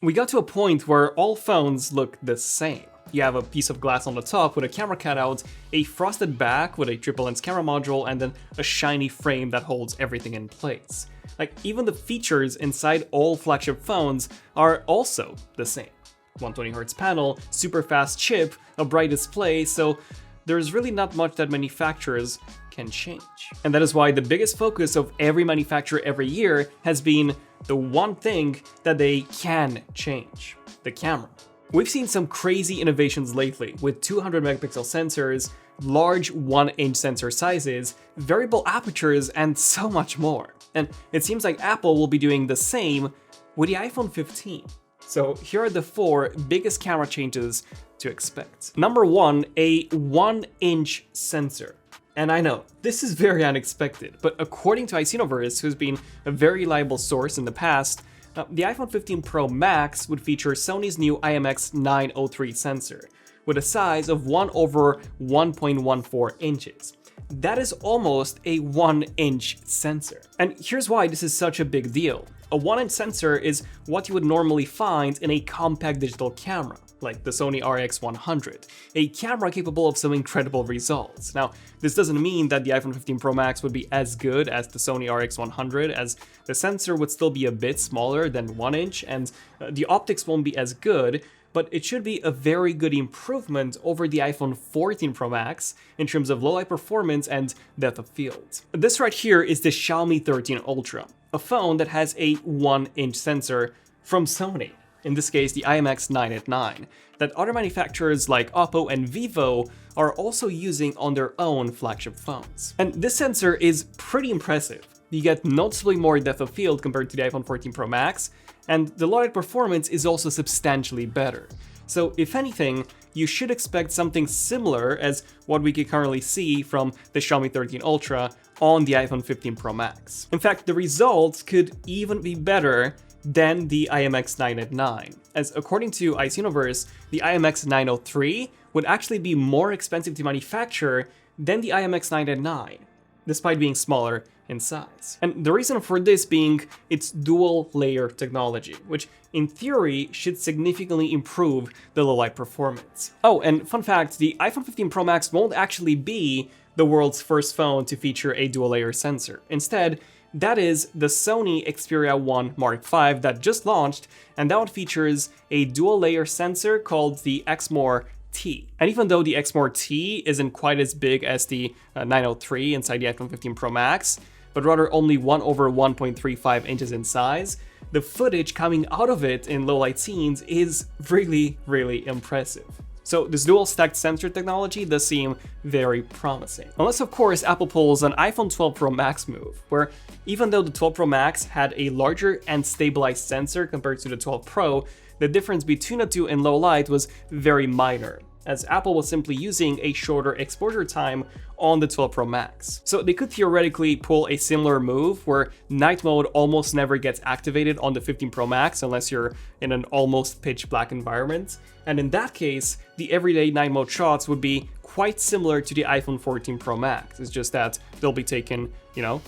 We got to a point where all phones look the same. You have a piece of glass on the top with a camera cutout, a frosted back with a triple lens camera module, and then a shiny frame that holds everything in place. Like, even the features inside all flagship phones are also the same. 120Hz panel, super fast chip, a bright display, so there's really not much that manufacturers can change. And that is why the biggest focus of every manufacturer every year has been the one thing that they can change: the camera. We've seen some crazy innovations lately with 200 megapixel sensors, large 1-inch sensor sizes, variable apertures, and so much more. And it seems like Apple will be doing the same with the iPhone 15. So here are the 4 biggest camera changes to expect. Number 1, a 1-inch sensor. And I know, this is very unexpected, but according to Icenoverse, who's been a very reliable source in the past, the iPhone 15 Pro Max would feature Sony's new IMX903 sensor, with a size of 1/1.14 inches. That is almost a 1-inch sensor. And here's why this is such a big deal. A 1-inch sensor is what you would normally find in a compact digital camera, like the Sony RX100, a camera capable of some incredible results. Now, this doesn't mean that the iPhone 15 Pro Max would be as good as the Sony RX100, as the sensor would still be a bit smaller than 1 inch, and the optics won't be as good, but it should be a very good improvement over the iPhone 14 Pro Max in terms of low light performance and depth of field. This right here is the Xiaomi 13 Ultra, a phone that has a 1-inch sensor from Sony, in this case the IMX989, that other manufacturers like Oppo and Vivo are also using on their own flagship phones. And this sensor is pretty impressive. You get noticeably more depth of field compared to the iPhone 14 Pro Max, and the low light performance is also substantially better. So if anything, you should expect something similar as what we can currently see from the Xiaomi 13 Ultra on the iPhone 15 Pro Max. In fact, the results could even be better than the IMX989, as according to Icenoverse, the IMX903 would actually be more expensive to manufacture than the IMX989, despite being smaller in size. And the reason for this being its dual layer technology, which in theory should significantly improve the low light performance. Oh, and fun fact, the iPhone 15 Pro Max won't actually be the world's first phone to feature a dual layer sensor. Instead, that is the Sony Xperia 1 Mark V that just launched, and that one features a dual layer sensor called the Exmor T. And even though the Exmor T isn't quite as big as the 903 inside the iPhone 15 Pro Max, but rather only 1/1.35 inches in size, the footage coming out of it in low light scenes is really, really impressive. So this dual stacked sensor technology does seem very promising. Unless of course Apple pulls an iPhone 12 Pro Max move, where even though the 12 Pro Max had a larger and stabilized sensor compared to the 12 Pro, the difference between the two in low light was very minor, as Apple was simply using a shorter exposure time on the 12 Pro Max. So they could theoretically pull a similar move where night mode almost never gets activated on the 15 Pro Max unless you're in an almost pitch black environment. And in that case, the everyday night mode shots would be quite similar to the iPhone 14 Pro Max. It's just that they'll be taken,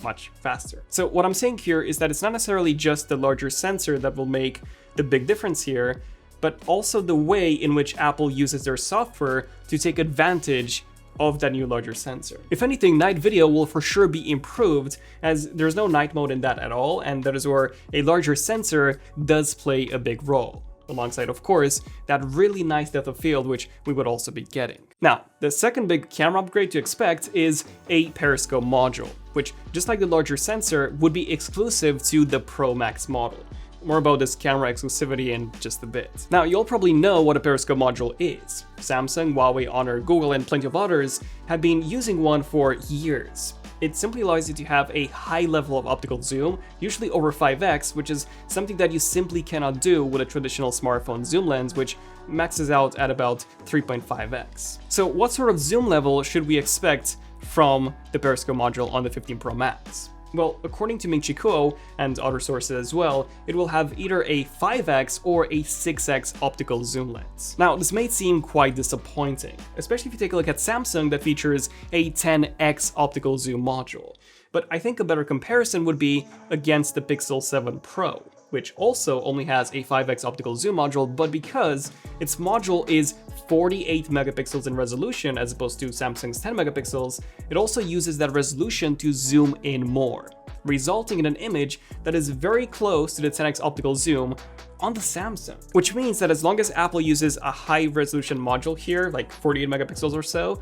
much faster. So what I'm saying here is that it's not necessarily just the larger sensor that will make the big difference here, but also the way in which Apple uses their software to take advantage of that new larger sensor. If anything, night video will for sure be improved, as there's no night mode in that at all, and that is where a larger sensor does play a big role, alongside of course that really nice depth of field which we would also be getting. Now, the second big camera upgrade to expect is a periscope module, which just like the larger sensor would be exclusive to the Pro Max model. More about this camera exclusivity in just a bit. Now, you'll probably know what a periscope module is. Samsung, Huawei, Honor, Google, and plenty of others have been using one for years. It simply allows you to have a high level of optical zoom, usually over 5x, which is something that you simply cannot do with a traditional smartphone zoom lens, which maxes out at about 3.5x. So what sort of zoom level should we expect from the periscope module on the 15 Pro Max? Well, according to Ming-Chi Kuo and other sources as well, it will have either a 5x or a 6x optical zoom lens. Now, this may seem quite disappointing, especially if you take a look at Samsung that features a 10x optical zoom module. But I think a better comparison would be against the Pixel 7 Pro, which also only has a 5x optical zoom module, but because its module is 48 megapixels in resolution as opposed to Samsung's 10 megapixels, it also uses that resolution to zoom in more, resulting in an image that is very close to the 10x optical zoom on the Samsung. Which means that as long as Apple uses a high resolution module here, like 48 megapixels or so,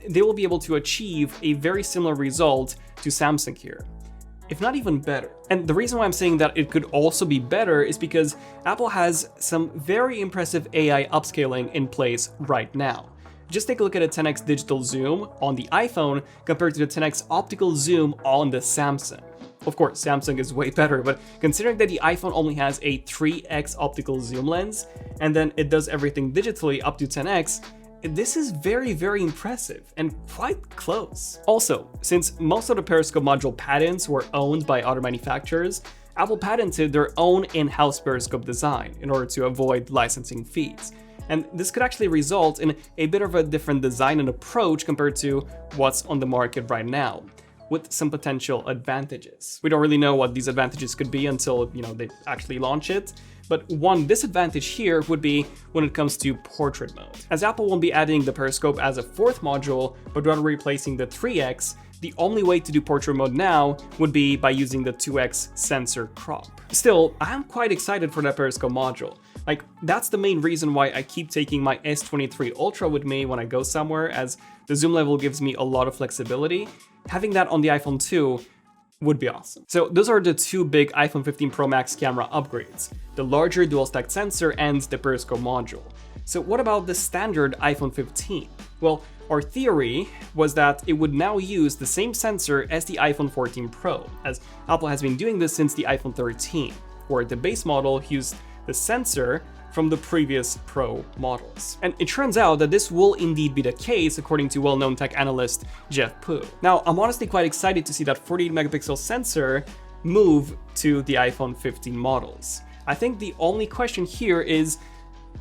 they will be able to achieve a very similar result to Samsung here, if not even better. And the reason why I'm saying that it could also be better is because Apple has some very impressive AI upscaling in place right now. Just take a look at a 10x digital zoom on the iPhone compared to the 10x optical zoom on the Samsung. Of course, Samsung is way better, but considering that the iPhone only has a 3x optical zoom lens, and then it does everything digitally up to 10x, this is very, very impressive and quite close. Also, since most of the periscope module patents were owned by other manufacturers, Apple patented their own in-house periscope design in order to avoid licensing fees. And this could actually result in a bit of a different design and approach compared to what's on the market right now, with some potential advantages. We don't really know what these advantages could be until, they actually launch it. But one disadvantage here would be when it comes to portrait mode. As Apple won't be adding the periscope as a fourth module, but rather replacing the 3x, the only way to do portrait mode now would be by using the 2x sensor crop. Still, I'm quite excited for that periscope module. Like, that's the main reason why I keep taking my S23 Ultra with me when I go somewhere, as the zoom level gives me a lot of flexibility. Having that on the iPhone 2 would be awesome. So those are the two big iPhone 15 Pro Max camera upgrades, the larger dual stack sensor and the periscope module. So what about the standard iPhone 15? Well, our theory was that it would now use the same sensor as the iPhone 14 Pro, as Apple has been doing this since the iPhone 13, where the base model used the sensor from the previous Pro models. And it turns out that this will indeed be the case, according to well-known tech analyst Jeff Poo. Now, I'm honestly quite excited to see that 48 megapixel sensor move to the iPhone 15 models. I think the only question here is,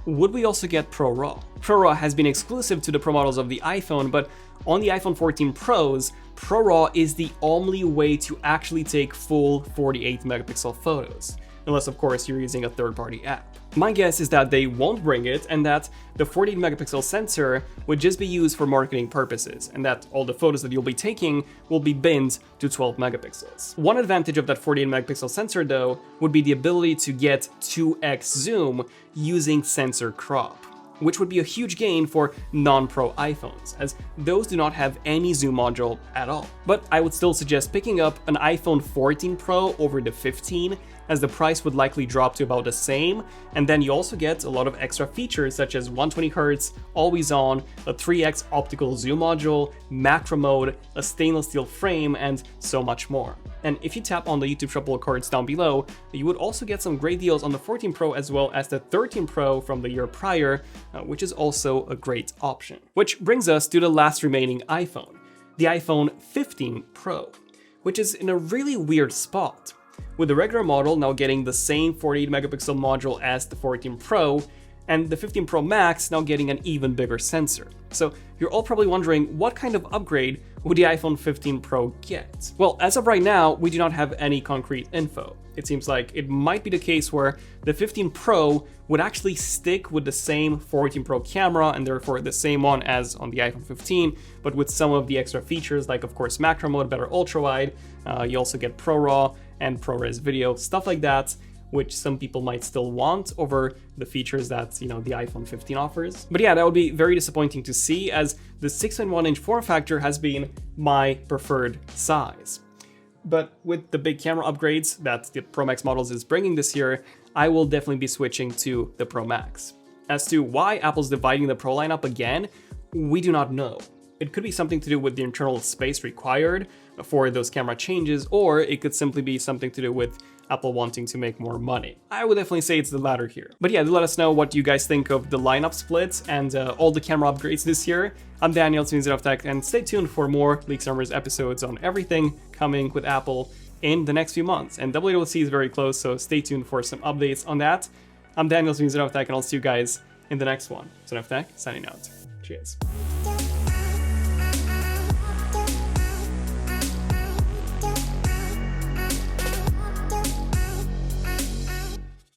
would we also get ProRAW? ProRAW has been exclusive to the Pro models of the iPhone, but on the iPhone 14 Pros, ProRAW is the only way to actually take full 48 megapixel photos, unless of course you're using a third-party app. My guess is that they won't bring it, and that the 48 megapixel sensor would just be used for marketing purposes, and that all the photos that you'll be taking will be binned to 12 megapixels. One advantage of that 48 megapixel sensor though would be the ability to get 2x zoom using sensor crop, which would be a huge gain for non-Pro iPhones, as those do not have any zoom module at all. But I would still suggest picking up an iPhone 14 Pro over the 15, as the price would likely drop to about the same, and then you also get a lot of extra features such as 120Hz, always on, a 3x optical zoom module, macro mode, a stainless steel frame, and so much more. And if you tap on the YouTube shop cards down below, you would also get some great deals on the 14 Pro as well as the 13 Pro from the year prior, which is also a great option. Which brings us to the last remaining iPhone, the iPhone 15 Pro, which is in a really weird spot, with the regular model now getting the same 48 megapixel module as the 14 Pro, and the 15 Pro Max now getting an even bigger sensor. So you're all probably wondering, what kind of upgrade would the iPhone 15 Pro get? Well, as of right now, we do not have any concrete info. It seems like it might be the case where the 15 Pro would actually stick with the same 14 Pro camera and therefore the same one as on the iPhone 15, but with some of the extra features like, of course, macro mode, better ultra wide. You also get ProRAW and ProRes video, stuff like that, which some people might still want over the features that, the iPhone 15 offers. But yeah, that would be very disappointing to see, as the 6.1-inch form factor has been my preferred size. But with the big camera upgrades that the Pro Max models is bringing this year, I will definitely be switching to the Pro Max. As to why Apple's dividing the Pro lineup again, we do not know. It could be something to do with the internal space required for those camera changes, or it could simply be something to do with Apple wanting to make more money. I would definitely say it's the latter here. But yeah, do let us know what you guys think of the lineup splits and all the camera upgrades this year. I'm Daniel, it's ZONEofTECH, and stay tuned for more Leaks Numbers episodes on everything coming with Apple in the next few months. And WWDC is very close, so stay tuned for some updates on that. I'm Daniel, ZONEofTECH, and I'll see you guys in the next one. ZONEofTECH, signing out. Cheers.